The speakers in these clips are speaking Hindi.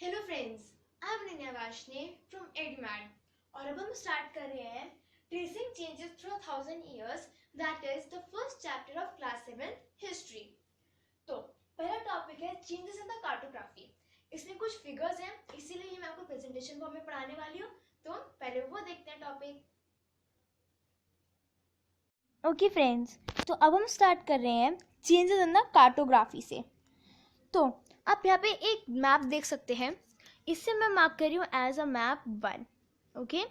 Hello friends, I am Ananya Varshney from Edumate और अब हम स्टार्ट कर रहे हैं tracing changes through 1000 years, that is the first chapter of class 7 history. तो पहला टॉपिक है चेंजेस इन द कार्टोग्राफी। इसमें कुछ फिगर्स हैं, इसीलिए ये मैं आपको प्रेजेंटेशन फॉर्म में पढ़ाने वाली हूँ। तो पहले वो देखते हैं टॉपिक। ओके फ्रेंड्स, तो अब हम स्टार्ट कर रहे हैं चेंजेस इन द कार्टोग्राफी से। तो आप यहाँ पे एक मैप देख सकते हैं, इससे मैं मार्क कर रही हूँ एज अ मैप 1। ओके,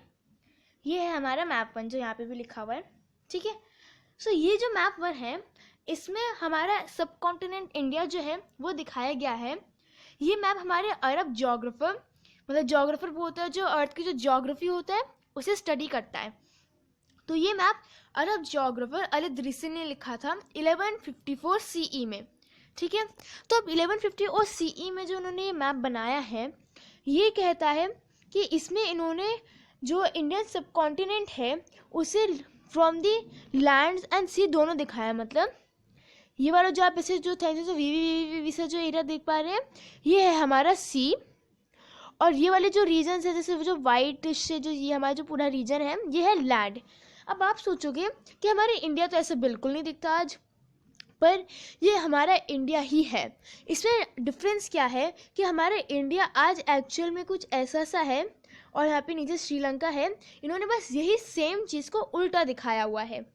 ये है हमारा मैप 1 जो यहाँ पे भी लिखा हुआ है। ठीक है, सो ये जो मैप 1 है इसमें हमारा सब कॉन्टिनेंट इंडिया जो है वो दिखाया गया है। ये मैप हमारे अरब जोग्राफर, मतलब जोग्राफर वो होता है जो अर्थ की जो जोग्राफी होता है उसे स्टडी करता है। तो ये मैप अरब जोग्राफर अल-इदरीसी ने लिखा था 1154 सीई में। ठीक है, तो अब 1154 सीई में जो उन्होंने ये मैप बनाया है, ये कहता है कि इसमें इन्होंने जो इंडियन सब कॉन्टिनेंट है उसे फ्रॉम दी लैंड्स एंड सी दोनों दिखाया। मतलब ये वाला जो आप इसे जो थैंक यू वी से जो एरिया देख पा रहे हैं, ये है हमारा सी, और ये वाले जो रीजन है जैसे जो वाइट से जो ये हमारा जो पूरा रीजन है ये है लैंड। अब आप सोचोगे कि हमारे इंडिया तो ऐसे बिल्कुल नहीं दिखता आज, पर ये हमारा इंडिया ही है। इसमें डिफरेंस क्या है कि हमारा इंडिया आज एक्चुअल में कुछ ऐसा सा है और यहाँ पे नीचे श्रीलंका है। इन्होंने बस यही सेम चीज़ को उल्टा दिखाया हुआ है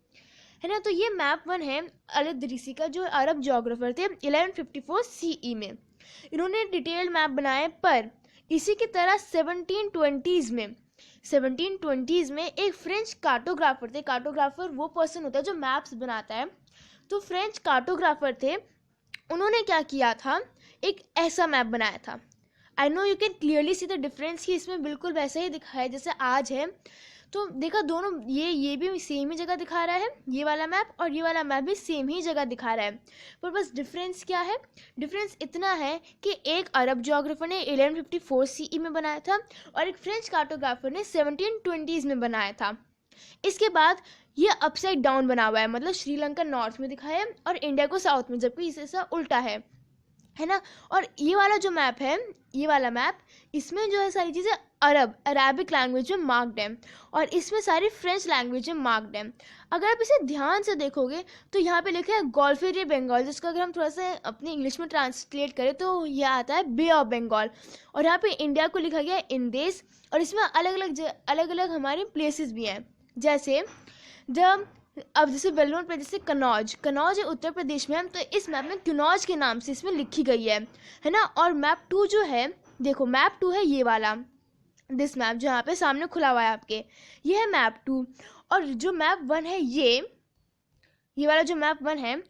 ना। तो ये मैप 1 है अल-इदरीसी का, जो अरब जोग्राफर थे 1154 सीई में। इन्होंने डिटेल्ड मैप बनाए, पर इसी की तरह 1720s में एक फ्रेंच कार्टोग्राफर थे। कार्टोग्राफर वो पर्सन होता है जो मैप्स बनाता है। तो फ्रेंच कार्टोग्राफर थे, उन्होंने क्या किया था, एक ऐसा मैप बनाया था। I know you can clearly see the difference कि इसमें बिल्कुल वैसा ही दिखाया है जैसे आज है। तो देखा दोनों ये भी सेम ही जगह दिखा रहा है, ये वाला मैप और ये वाला मैप भी सेम ही जगह दिखा रहा है। पर बस डिफरेंस क्या है, डिफरेंस इतना है कि एक अरब जोग्राफर ने 1154 सीई में बनाया था और एक फ्रेंच कार्टोग्राफर ने 1720s में बनाया था। इसके बाद ये अपसाइड डाउन बना हुआ है, मतलब श्रीलंका नॉर्थ में दिखाया है और इंडिया को साउथ में, जबकि इसे ऐसा उल्टा है ना। और ये वाला जो मैप है, ये वाला मैप, इसमें जो है सारी चीज़ें अरबिक लैंग्वेज में मार्क्ड है और इसमें सारी फ्रेंच लैंग्वेज में मार्क्ड है। अगर आप इसे ध्यान से देखोगे तो यहाँ पे लिखा है गोल्फ एरिया बंगाल, जिसका अगर हम थोड़ा सा अपने इंग्लिश में ट्रांसलेट करें तो ये आता है बे ऑफ बंगाल। और यहाँ पे इंडिया को लिखा गया है इंदेश, और इसमें अलग अलग हमारे प्लेसेस भी हैं। जैसे जब अब जैसे वेल नोन प्लेस जैसे कनौज है उत्तर प्रदेश में है, तो इस मैप में कनौज के नाम से इसमें लिखी गई है ना। और मैप 2 जो है, देखो मैप 2 है ये वाला, दिस मैप जो यहाँ पे सामने खुला हुआ है आपके, ये है मैप 2। और जो मैप 1 है ये वाला जो मैप 1 है,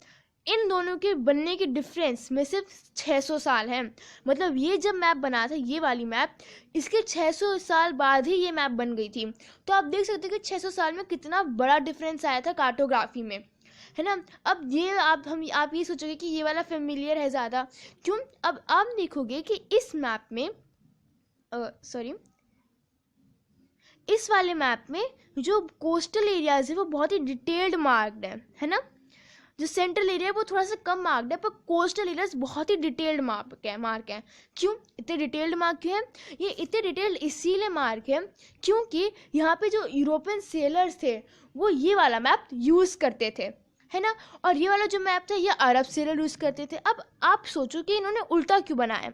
इन दोनों के बनने के डिफरेंस में सिर्फ 600 साल है। मतलब ये जब मैप बना था ये वाली मैप, इसके 600 साल बाद ही ये मैप बन गई थी। तो आप देख सकते हैं कि 600 साल में कितना बड़ा डिफरेंस आया था कार्टोग्राफी में, है ना। अब ये आप ये सोचोगे कि ये वाला फेमिलियर है ज़्यादा, क्यों? अब आप देखोगे कि इस मैप में इस वाले मैप में जो कोस्टल एरियाज है वो बहुत ही डिटेल्ड मार्क्ड है ना। जो सेंट्रल एरिया है वो थोड़ा सा कम मार्क्ड है, पर कोस्टल एरियाज बहुत ही डिटेल्ड मार्क है। क्यों इतने डिटेल्ड मार्क क्यों है? ये इतने डिटेल्ड इसीलिए मार्क है क्योंकि यहाँ पे जो यूरोपियन सेलर्स थे वो ये वाला मैप यूज़ करते थे, है ना। और ये वाला जो मैप था ये अरब सेलर यूज़ करते थे। अब आप सोचो कि इन्होंने उल्टा क्यों बनाया।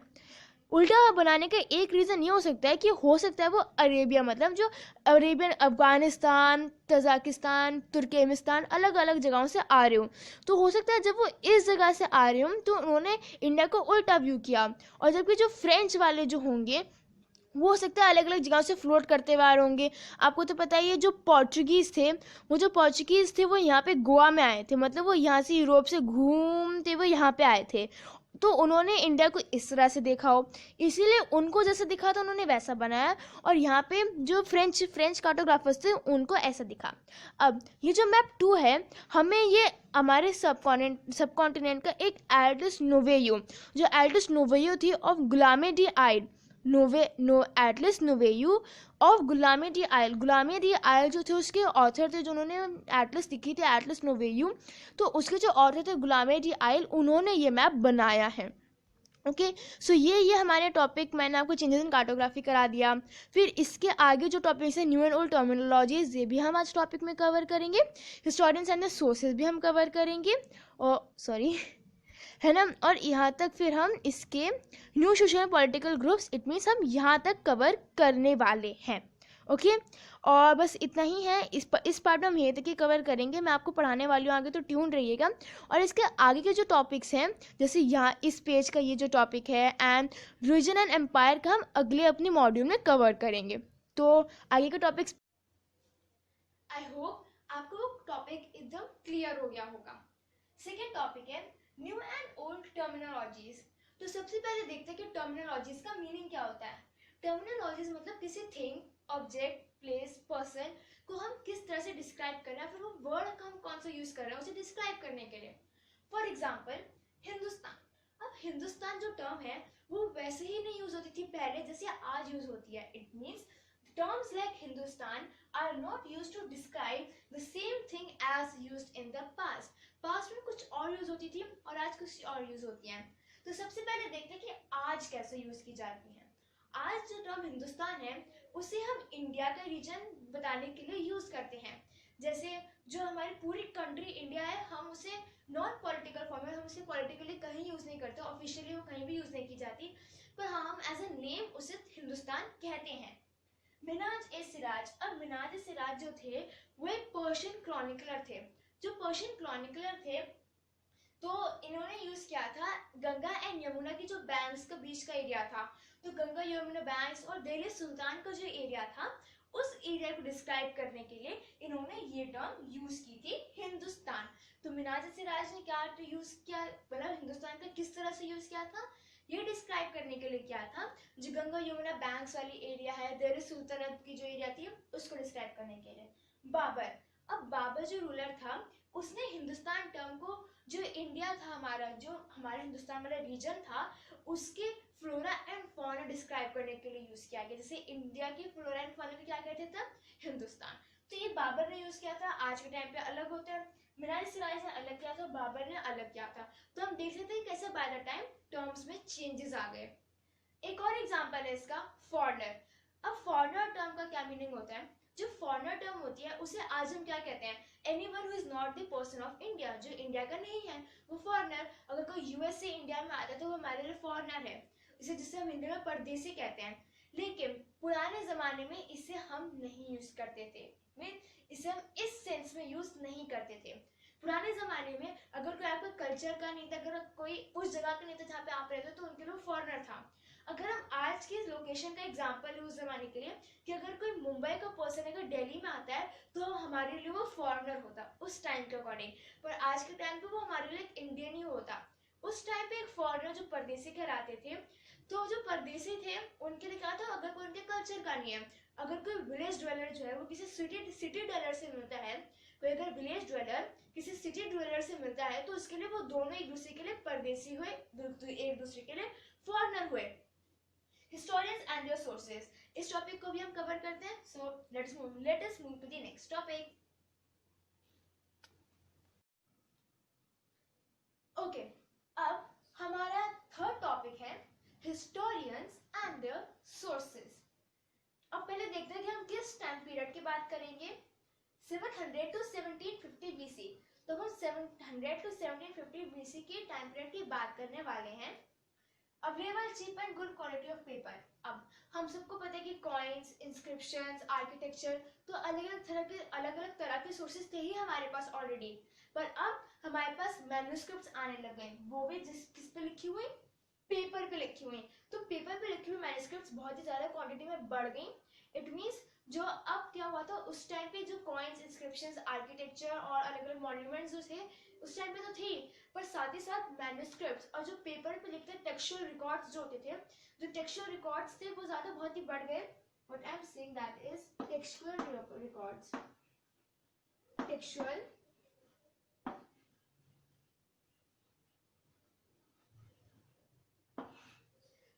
उल्टा बनाने का एक रीज़न ये हो सकता है कि हो सकता है वो अरेबिया, मतलब जो अरेबियन, अफ़गानिस्तान, तजाकिस्तान, तुर्कमेनिस्तान अलग अलग जगहों से आ रहे हो। तो हो सकता है जब वो इस जगह से आ रहे हो तो उन्होंने इंडिया को उल्टा व्यू किया। और जबकि जो फ्रेंच वाले जो होंगे वो हो सकता है अलग अलग जगहों से फ्लोट करते हुए आ रहे होंगे। आपको तो पता ही है जो पोर्चुगीज़ थे, वो यहाँ पे गोवा में आए थे, मतलब वो यहाँ से यूरोप से घूमते हुए यहाँ पे आए थे। तो उन्होंने इंडिया को इस तरह से देखा हो, इसीलिए उनको जैसे दिखा था उन्होंने वैसा बनाया। और यहाँ पे जो फ्रेंच कार्टोग्राफर्स थे उनको ऐसा दिखा। अब ये जो मैप 2 है, हमें ये हमारे सब कॉन्टिनेंट का एक एटलस नोवेयो, जो एटलस नोवेयो थी ऑफ गुलामे डी आइड, एटलस नोवेयो ऑफ गुलामे डी आयल जो थे उसके ऑथर थे, जो उन्होंने एटलस लिखी थी एटलस नोवेयो, तो उसके जो ऑथर थे गुलामे डी आयल, उन्होंने ये मैप बनाया है। ओके सो ये हमारे टॉपिक, मैंने आपको चेंजेस इन कार्टोग्राफी करा दिया। फिर इसके आगे जो टॉपिक्स है न्यू एंड ओल्ड टर्मिनोलॉजीज, ये भी हम आज टॉपिक में कवर करेंगे। हिस्टोरियंस एंड द सोर्सेज भी हम कवर करेंगे, और सॉरी है ना। और यहाँ तक फिर हम इसके new social political groups, it means हम यहाँ तक कवर करने वाले हैं। ओके और बस इतना ही है। इस पार्ट में हम यहीं तक ही कवर करेंगे। मैं आपको पढ़ाने वाली हूँ आगे, तो ट्यून रहिएगा। और इसके आगे के जो टॉपिक्स हैं, जैसे यहाँ इस पेज का ये जो टॉपिक है एंड रिलीजन एंड एम्पायर का, हम अगले अपने मॉड्यूल में कवर करेंगे। तो आगे के टॉपिक्स, आई होप आपको वो टॉपिक एकदम क्लियर हो गया होगा। सेकेंड टॉपिक है न्यू एंड ओल्ड टर्मिनोलॉजीज। तो सबसे पहले देखते हैं कि टर्मिनोलॉजीज का मीनिंग क्या होता है। टर्मिनोलॉजीज मतलब किसी थिंग, ऑब्जेक्ट, प्लेस, पर्सन को हम किस तरह से डिस्क्राइब कर रहे हैं, फिर वो वर्ड का हम कौन सा यूज कर रहे हैं उसे डिस्क्राइब करने के लिए। For example Hindustan. अब हिंदुस्तान जो टर्म है वो वैसे ही नहीं यूज होती थी पहले जैसे आज यूज होती है। It means terms like Hindustan are not used to describe the same thing as used in the past. Past में कुछ और यूज होती थी और आज कुछ और यूज होती हैं। तो सबसे पहले देखते हैं कि आज कैसे यूज की जाती है। आज जो टर्म हिंदुस्तान है उसे हम इंडिया का रीजन बताने के लिए यूज करते हैं। जैसे जो हमारी पूरी कंट्री इंडिया है, हम उसे नॉन पॉलिटिकल फॉर्म में, हम उसे पॉलिटिकली कहीं यूज नहीं करते, ऑफिशियली वो कहीं भी यूज नहीं की जाती, पर हाँ हम एज ए नेम उसे हिंदुस्तान कहते हैं। मिनाज-ए-सिराज। अब मिनाज-ए-सिराज जो थे वो एक पर्शियन क्रॉनिकलर थे। जो पर्शियन क्रॉनिकलर थे तो इन्होंने यूज किया था गंगा एंड यमुना की जो बैंक्स के बीच का एरिया था, तो गंगा यमुना बैंक्स और दिल्ली सुल्तान का जो एरिया था उस एरिया को डिस्क्राइब करने के लिए इन्होंने ये टर्म यूज की थी हिंदुस्तान। तो मिनाज-ए-सिराज ने क्या यूज किया, मतलब हिंदुस्तान का किस तरह से यूज किया था, ये डिस्क्राइब करने के लिए क्या था, जो गंगा यमुना बैंक्स वाली एरिया है, दिल्ली सुल्तानत की जो एरिया थी उसको डिस्क्राइब करने के लिए। बाबर। अब बाबर जो रूलर था उसने हिंदुस्तान टर्म को, जो इंडिया था हमारा, जो हमारा हिंदुस्तान वाला रीजन था, उसके फ्लोरा एंड फौना डिस्क्राइब करने के लिए यूज किया गया। जैसे इंडिया की फ्लोरा एंड फौना को क्या कहते थे, हिंदुस्तान। तो ये बाबर ने यूज किया था। आज के टाइम पे अलग होता है, मिनाज-ए-सिराज ने अलग किया था, बाबर ने अलग किया था। तो हम देख सकते हैं कैसे बाय द टाइम टर्म्स में चेंजेस आ गए। एक और एग्जांपल है इसका, फॉरेनर। अब फॉरेनर टर्म का क्या मीनिंग होता है, जो फॉरेनर टर्म होती है उसे आज हम क्या कहते हैं, anyone who is not the person of India, जो इंडिया का नहीं है वो फॉरेनर। अगर कोई यूएस से इंडिया में आता है तो वो हमारे लिए फॉरेनर है, जिसे हम हिंदी में परदेसी कहते हैं। लेकिन पुराने जमाने में इसे हम नहीं यूज करते थे, इसे हम इस सेंस में यूज नहीं करते थे। पुराने जमाने में अगर कोई आपका कल्चर का नहीं था, अगर कोई उस जगह का नहीं था जहाँ पे आप रहते हो, तो उनके लिए फॉरेनर था। अगर हम आज की लोकेशन का एग्जांपल यूज जमाने के लिए, कि अगर कोई मुंबई का पर्सन अगर दिल्ली में आता है तो हमारे लिए वो फॉरेनर होता उस टाइम के अकॉर्डिंग, पर आज के टाइम पे वो हमारे लिए एक इंडियन ही होता। उस टाइम पे एक फॉरेनर जो परदेसी कहलाते थे, तो जो परदेसी थे उनके लिए क्या था, अगर कोई उनके कल्चर का नहीं है, अगर कोई विलेज ड्वेलर जो है वो किसी सिटी ड्वेलर से मिलता है, कोई अगर विलेज ड्वेलर किसी सिटी ड्वेलर से मिलता है, तो उसके लिए वो दोनों एक दूसरे के लिए परदेसी हुए, एक दूसरे के लिए फॉरेनर हुए। हिस्टोरियंस एंड देयर सोर्सेज, इस टॉपिक को भी हम कवर करते हैं। So let us move to the next topic. Okay, अब हमारा थर्ड टॉपिक है हिस्टोरियंस एंड देयर सोर्सेज। अब पहले देखते हैं कि हम किस टाइम पीरियड की बात करेंगे, 700 to 1750 BC। तो हम 700 to 1750 BC की टाइम पीरियड की बात करने वाले हैं। Available cheap and good quality of paper. अब हम सबको पता है कि कॉइन्स, इंस्क्रिप्शंस, आर्किटेक्चर, तो अलग अलग तरह के सोर्सेज थे ही हमारे पास ऑलरेडी, पर अब हमारे पास मैन्युस्क्रिप्ट्स आने लग गए, वो भी किस पे लिखी हुई, पेपर पे लिखी हुई। तो पेपर पे लिखी हुई मैन्युस्क्रिप्ट्स बहुत ही ज्यादा क्वांटिटी में बढ़ गई। इट मीन्स जो अब क्या हुआ था, उस टाइम पे जो कॉइन्स, इंस्क्रिप्शंस, आर्किटेक्चर और अलग अलग मॉन्यूमेंट्स जो थे उस टाइम पे तो थी, पर साथ ही साथ मैन्युस्क्रिप्ट्स और जो पेपर पे लिखते टेक्सचुअल रिकॉर्ड्स जो होते थे, जो टेक्सचुअल रिकॉर्ड्स थे वो ज्यादा बहुत ही बढ़ गए। What I am saying that is textual records, textual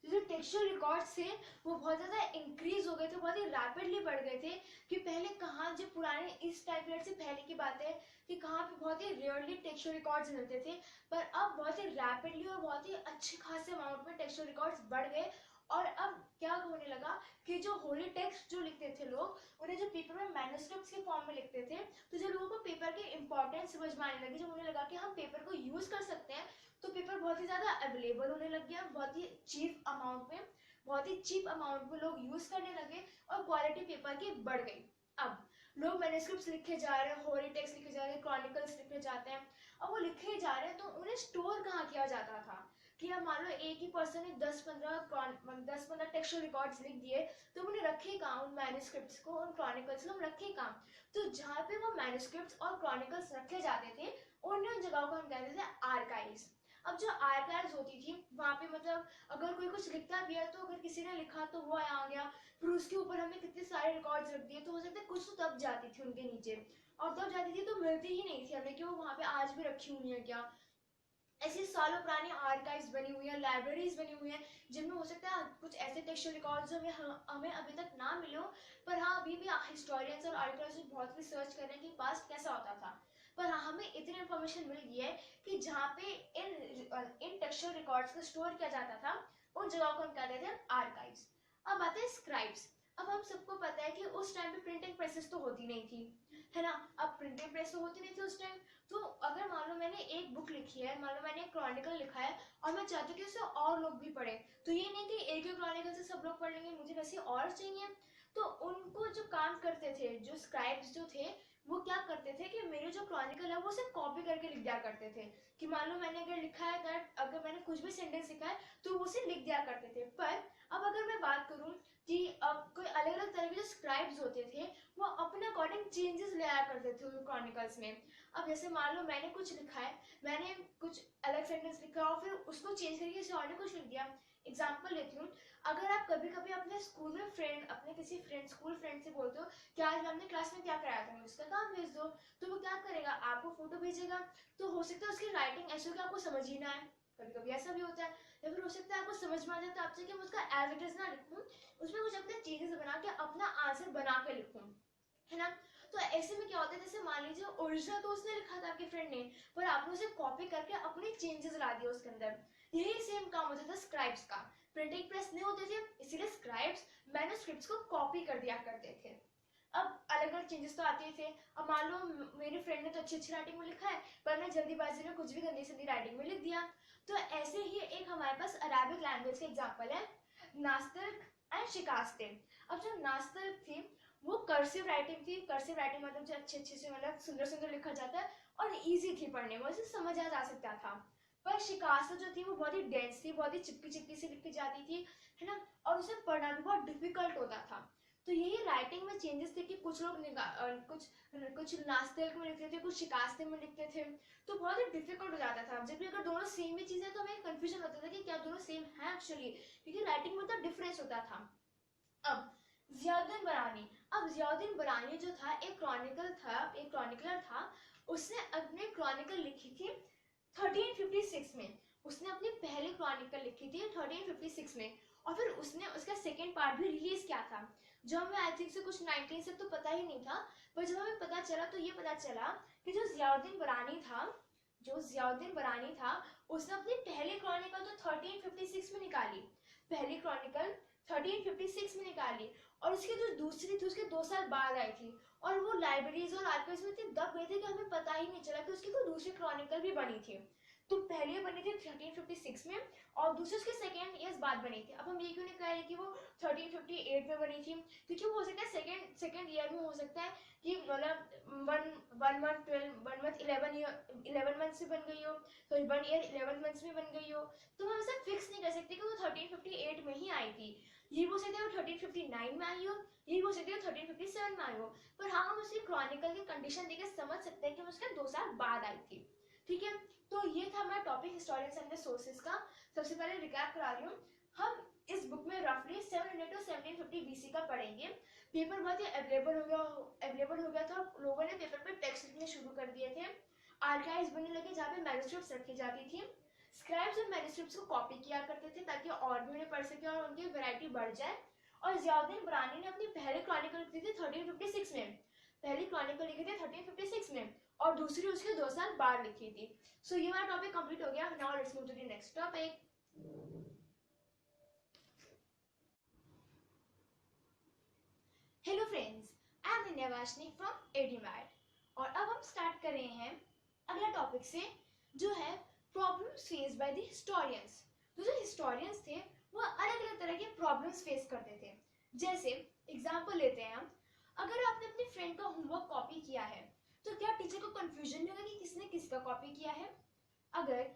जो टेक्सचुअल रिकॉर्ड्स थे वो बहुत ज़्यादा इंक्रीज हो गए थे, बहुत ही रैपिडली बढ़ गए थे कि पहले कहाँ, जो पुराने इस टाइम पीरियड से पहले की बात है कि कहाँ पे बहुत ही रेयरली टेक्सचुअल रिकॉर्ड्स मिलते थे, पर अब बहुत ही रैपिडली और बहुत ही अच्छे खासे अमाउंट में टेक्सचुअल रिकॉर्ड्स बढ़ गए। और अब क्या होने लगा कि जो होली टेक्स्ट जो लिखते थे लोग, उन्हें जो पेपर में मैन्युस्क्रिप्ट्स के फॉर्म में लिखते थे, तो जब लोगों को पेपर की इंपॉर्टेंस समझ में आने लगी, जब उन्हें लगा कि हम पेपर को यूज कर सकते हैं, तो पेपर बहुत ही ज़्यादा अवेलेबल होने लग गया, बहुत ही चीप अमाउंट में, बहुत ही चीप अमाउंट में लोग यूज करने लगे और क्वालिटी पेपर की बढ़ गई। अब लोग मैन्युस्क्रिप्ट्स लिखे जा रहे हैं, होली टेक्स्ट लिखे जा रहे हैं, क्रॉनिकल्स लिखे जाते हैं। अब वो लिखे ही जा रहे हैं, तो उन्हें स्टोर कहाँ किया जाता था कि अब मान लो एक ही पर्सन ने 10-15 टेक्सचुअल रिकॉर्ड्स लिख दिए, तो उन्हें रखे कहाँ उन मैन्युस्क्रिप्ट्स को, उन क्रॉनिकल्स को हम रखे कहाँ? तो जहाँ पे वो मैन्युस्क्रिप्ट्स और क्रॉनिकल्स रखे जाते थे, उन जगहों को हम कहते थे आर्काइव्स। अब जो आर्काइव्स होती थी वहाँ पे मतलब अगर कोई कुछ लिखता भी है, तो अगर किसी ने लिखा तो वो आ गया, फिर उसके ऊपर हमने कितने सारे रिकॉर्ड्स रख दिए, तो हो सकता है कुछ तो दब जाती थी उनके नीचे, और दब जाती थी तो मिलती ही नहीं थी हमें कि वो वहाँ पे आज भी रखी हुई है क्या। ऐसी सालों पुरानी आर्काइव्स बनी हुई हैं, लाइब्रेरीज बनी हुई हैं, जिनमें हो सकता है कुछ ऐसे टेक्सचुअल रिकॉर्ड्स हमें अभी तक ना मिले हो, पर हाँ अभी भी हिस्टोरियंस और आर्कियोलॉजिस्ट बहुत रिसर्च कर रहे हैं कि पास्ट कैसा होता था। पर हाँ हमें इतनी इन्फॉर्मेशन मिल गई है कि जहाँ पे इन टेक्सचुअल रिकॉर्ड्स को स्टोर किया जाता था, उन जगहों को हम कहते थे आर्काइव्स। अब आते हैं स्क्राइब्स। अब हम सबको पता है कि उस टाइम पे प्रिंटिंग प्रेसेस तो होती नहीं थी, है ना। अब प्रिंटिंग प्रेस तो होती नहीं थी उस टाइम, तो अगर मान लो मैंने एक बुक लिखी है, मान लो मैंने एक क्रॉनिकल लिखा है और मैं चाहती हूँ कि उसे और लोग भी पढ़े, तो ये नहीं कि एक ही क्रॉनिकल से सब लोग पढ़ लेंगे, मुझे वैसे और चाहिए। तो उनको जो काम करते थे, जो स्क्राइब्स जो थे, वो क्या करते थे कि मेरे जो क्रॉनिकल है वो उसे कॉपी करके लिख दिया करते थे। कि मान लो मैंने अगर लिखा है दैट, अगर मैंने कुछ भी सेंटेंस लिखा है तो वो उसे लिख दिया करते थे। पर अब अगर मैं बात करूँ कि अब कोई अलग अलग तरह के जो स्क्राइब्स होते थे, वो अपने अकॉर्डिंग चेंजेस ले आया करते थे क्रॉनिकल्स में। अब जैसे मान लो मैंने कुछ लिखा है, मैंने कुछ अलग सेंटेंस लिखा और फिर उसको चेंज करके किसी और ने कुछ लिख दिया। एग्जाम्पल लेती हूँ, अगर आप कभी कभी अपने स्कूल में फ्रेंड, अपने किसी फ्रेंड, स्कूल फ्रेंड से बोलते हो कि आज हमने क्लास में क्या कराया था, उसका काम भेज दो, तो वो क्या करेगा, आपको फोटो भेजेगा। तो हो सकता है उसकी राइटिंग ऐसी हो कि आपको समझ ही ना आए, कभी कभी ऐसा भी होता है, या फिर हो सकता है आपको समझ में आ जाए तो आपसे कि मैं उसका एज इट इज ना लिखूं, उसमें कुछ अपने चेंजेस बना के अपना आंसर बना के लिखूं, है ना। तो ऐसे में क्या होता है, जैसे मान लीजिए ओरिजिनल तो उसने लिखा था आपके फ्रेंड ने, पर आपने उसे कॉपी करके अपने चेंजेस ला दिए उसके अंदर। यही सेम काम होता था स्क्राइब्स का। प्रिंटिंग प्रेस नहीं होते थे, इसीलिए स्क्राइब्स मैन्युस्क्रिप्ट्स को कॉपी कर दिया करते थे। अब अलग अलग चेंजेस तो आते ही थे। अब मान लो मेरे फ्रेंड ने तो अच्छी अच्छी राइटिंग में लिखा है, पर मैं जल्दीबाजी में कुछ भी गंदी सदी राइटिंग में लिख दिया। तो ऐसे ही एक हमारे पास अरेबिक लैंग्वेज का एग्जाम्पल है, नास्तक एंड शिकास्ते। अब जो नास्तक थी वो कर्सिव राइटिंग थी। कर्सिव राइटिंग मतलब जो अच्छे अच्छे से, मतलब सुंदर सुंदर लिखा जाता है और इजी थी पढ़ने में, उसे समझा जा सकता था। पर शिकास्ता जो थी वो बहुत ही डेंस थी, बहुत ही चिपकी चिपकी से लिखी जाती थी, है ना, और उसे पढ़ना भी बहुत डिफिकल्ट होता था। तो यही राइटिंग में चेंजेस थे कि कुछ लोग कुछ नास्तिक में लिखते थे, कुछ शिकास्ते में लिखते थे, तो बहुत ही डिफिकल्ट हो जाता था। जबकि अगर दोनों सेम ही चीज़ है तो हमें कंफ्यूजन होता था कि क्या दोनों सेम है एक्चुअली, क्योंकि राइटिंग में तो डिफरेंस होता था। अब जियाउद्दीन बरानी। अब जियाउद्दीन बरानी जो था, एक क्रॉनिकलर था। उसने अपने क्रॉनिकल लिखी थी 1356 में। उसने अपनी पहली क्रॉनिकल लिखी थी 1356 में, और फिर उसने उसका सेकेंड पार्ट भी रिलीज किया था, जो हमें आई थिंक से कुछ 19 से तो पता ही नहीं था। पर जब हमें पता चला तो ये पता चला कि जो जियाउद्दीन बरानी था उसने अपनी पहली क्रॉनिकल तो 1356 में निकाली, पहली क्रॉनिकल 1356 में निकाली, और उसकी जो दूसरी थी उसके 2 साल बाद आई थी। और वो लाइब्रेरीज और आर्काइव्स में इतनी दब गई थी कि हमें पता ही नहीं चला कि उसकी कोई दूसरी क्रॉनिकल भी बनी थी। तो पहले बनी थी 1356 में और दूसरी उसके सेकेंड ईयर्स बाद बनी थी। अब हम ये क्यों नहीं कह रहे कि वो 1358 में बनी थी, क्योंकि वो हो सकता है सेकेंड ईयर में हो सकता है कि मतलब वन मंथ 11 मंथ से बन गई हो, तो 1 ईयर 11 मंथ्स में बन गई हो। तो हम ऐसा फिक्स नहीं कर सकते कि वो 1358 में ही आई थी। ये हो सकता है वो 1359 में आई हो, ये हो सकता है 1357 में आई हो। पर हाँ, हम उसकी क्रॉनिकल की कंडीशन देकर समझ सकते हैं कि उसके 2 साल बाद आई थी। ठीक है, तो ये था हमारा topic historians and the sources का। सबसे पहले रिकैप करा रही हूँ, हम इस बुक में रफली 700 टू 1750 BC का पढ़ेंगे। पेपर बहुत ही अवेलेबल हो गया था, लोगों ने पेपर पे टेक्स्ट लिखने शुरू कर दिए थे, आर्काइव्स बनने लगे जहाँ पे मैन्युस्क्रिप्ट्स रखी जाती थी, स्क्राइब्स और मैन्युस्क्रिप्ट्स को कॉपी किया करते थे ताकि और भी उन्हें पढ़ सके और उनकी वैरायटी बढ़ जाए। और जियाउद्दीन बरानी ने अपनी पहली क्रॉनिकल लिखी थी 1356 में, पहली क्रॉनिकल लिखी थी 1356 में, और दूसरी उसके 2 साल बाद लिखी थी। सो ये वाला टॉपिक कंप्लीट हो गया। Now let's move to the next topic. Hello friends, I am Ananya Varshney from Edumate, और अब हम स्टार्ट कर रहे हैं अगला टॉपिक से, जो है problems faced by the historians. तो जो हिस्टोरियंस थे वो अलग अलग तरह के प्रॉब्लम्स फेस करते थे। जैसे एग्जांपल लेते हैं हम, अगर आपने अपने फ्रेंड का होमवर्क कॉपी किया है तो क्या टीचर को कंफ्यूजन नहीं होगा कि किसने किसका कॉपी किया है? अगर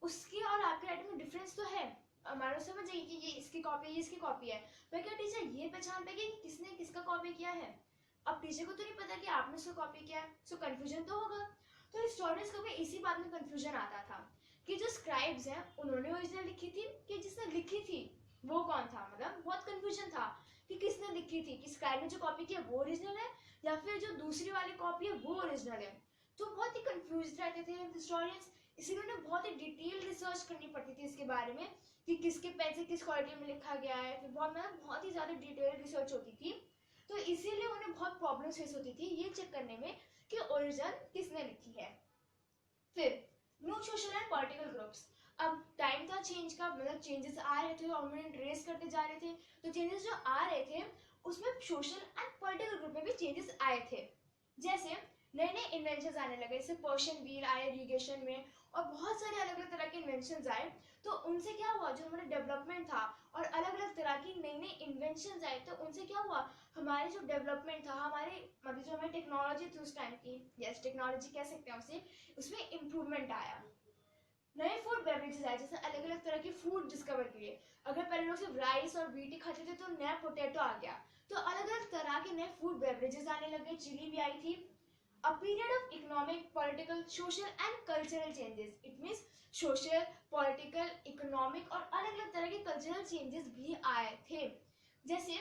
उसकी और आपके राइटिंग में डिफरेंस तो है, हमारा समझ जाइए कि ये इसकी कॉपी है, ये इसकी कॉपी है, पर क्या टीचर ये पहचान पाएगी कि किसने किसका कॉपी किया है? अब टीचर को तो नहीं पता कि आपने उसका कॉपी किया है, सो कंफ्यूजन तो होगा। तो हिस्टोरियंस को भी इसी बात में कंफ्यूजन आता था कि जो स्क्राइब्स हैं उन्होंने ओरिजिनल लिखी थी कि जिसने लिखी थी वो कौन था। मतलब बहुत कंफ्यूजन था कि किसने लिखी थी, कि स्क्राइब ने जो कॉपी की है वो ओरिजिनल है या फिर जो दूसरी वाली कॉपी है वो ओरिजिनल है। तो बहुत ही कंफ्यूज रहते थे हिस्टोरियंस, इसीलिए उन्हें बहुत ही डिटेल रिसर्च करनी पड़ती थी इसके बारे में कि किसके पेन से किस क्वालिटी में लिखा गया है। फिर बहुत ही ज्यादा डिटेल रिसर्च होती थी, तो इसीलिए उन्हें बहुत प्रॉब्लम फेस होती थी ये चेक करने में कि ओरिजिनल किसने लिखी है। फिर new social and political groups. अब टाइम था चेंज का, मतलब चेंजेस आ रहे थे और उन्हें ट्रेस करते जा रहे थे। तो चेंजेस जो आ रहे थे उसमें सोशल एंड पॉलिटिकल ग्रुप में भी चेंजेस आए थे। जैसे नए नए इन्वेंशन आने लगे, जैसे पर्शियन व्हील आया इरिगेशन में, और बहुत सारे अलग अलग तरह के इन्वेंशन आए। तो उनसे क्या हुआ, जो हमारा डेवलपमेंट था और अलग अलग तरह की नई नई इन्वेंशन आए, तो उनसे क्या हुआ, हमारे जो डेवलपमेंट था, हमारे मतलब जो हमारी टेक्नोलॉजी थी उस टाइम की, यस टेक्नोलॉजी कह सकते हैं उसे, उसमें इम्प्रूवमेंट आया। नए फूड बेवरेजेस आए, जैसे अलग अलग तरह की फूड डिस्कवर किए। अगर पहले लोग सिर्फ राइस और व्हीट ही खाते थे तो नया पोटैटो आ गया, तो अलग अलग तरह के नए फूड बेवरेजेस आने लगे। चिली भी आई थी। A period of economic, political, social and cultural changes. It means social, political, economic और अलग अलग तरह के cultural changes भी आए थे। जैसे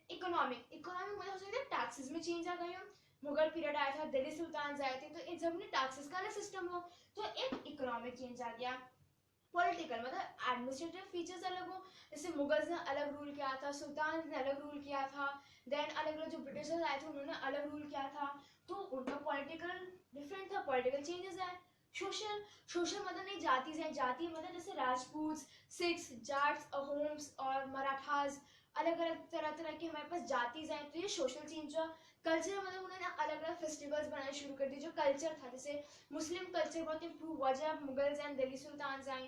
इकोनॉमिक मतलब हो सकता है टैक्सेस में चेंज आ गए हो, मुगल पीरियड आया था, दिल्ली सुल्तान आए थे, तो इन सब में टैक्सेस का अलग सिस्टम हो, तो एक इकोनॉमिक चेंज आ गया। पॉलिटिकल मतलब एडमिनिस्ट्रेटिव फीचर्स अलग हो, जैसे मुगल्स ने अलग रूल किया था, सुल्तान ने अलग रूल किया था, देन अलग अलग जो ब्रिटिशर्स आए थे उन्होंने अलग रूल किया था, तो उनका पॉलिटिकल डिफरेंट था, पॉलिटिकल चेंजेस आए। सोशल मतलब नहीं जाति है, जाति मतलब जैसे राजपूत, सिख्स, जाट्स, अहोम्स और मराठास, अलग अलग तरह के हमारे पास जातिज हैं, तो ये सोशल चेंज हुआ। कल्चर मतलब उन्होंने अलग अलग फेस्टिवल्स बनाने शुरू कर दिए। जो कल्चर था, जैसे मुस्लिम कल्चर बहुत इंप्रूव हुआ जब मुगल्स एंड दिल्ली सुल्तान आए,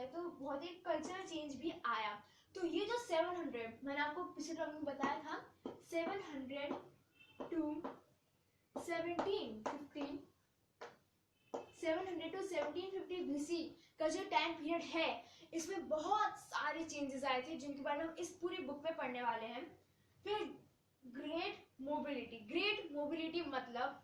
तो बहुत ही कल्चरल चेंज भी आया। तो ये जो 700 मैंने आपको पिछले टॉपिक में बताया था, 700 टू 1750 BC का जो टाइम पीरियड है, इसमें बहुत सारे चेंजेस आए थे जिनके बारे में हम इस पूरी बुक में पढ़ने वाले हैं। फिर ग्रेट मोबिलिटी मतलब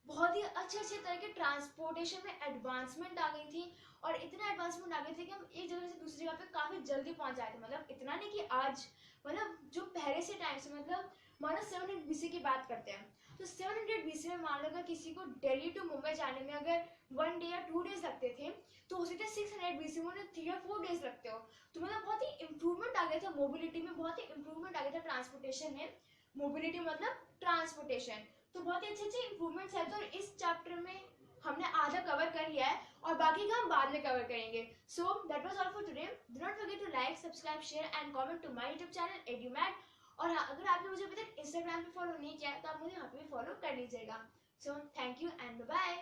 बहुत ही अच्छे तरह के ट्रांसपोर्टेशन में एडवांसमेंट आ गई थी, और इतना एडवांसमेंट आ गई थी कि हम एक जगह से दूसरी जगह पे काफी जल्दी पहुंच जाए थे। मतलब इतना नहीं कि आज, मतलब जो पहले से टाइम से, मतलब मानो 700 BC की बात करते हैं, तो 700 BC में मान लो अगर किसी को दिल्ली टू मुंबई जाने में अगर 1 डे या 2 डेज लगते थे, तो हो सकता है 600 BC में 3 या 4 डेज लगते हो। तो मतलब बहुत ही इंप्रूवमेंट आ गया था मोबिलिटी में, बहुत ही इंप्रूवमेंट आ गया था ट्रांसपोर्टेशन में। मोबिलिटी मतलब ट्रांसपोर्टेशन, तो बहुत ही अच्छे इंप्रूवमेंट्स है। तो इस चैप्टर में हमने आधा कवर कर लिया है और बाकी का हम बाद में कवर करेंगे। So that was all for today. Do not forget to like, subscribe, share and comment to my YouTube channel Edumate. और हाँ, अगर आपने मुझे अभी तक इंस्टाग्राम पे फॉलो नहीं किया है तो आप मुझे यहाँ पे भी फॉलो कर लीजिएगा। So thank you and bye.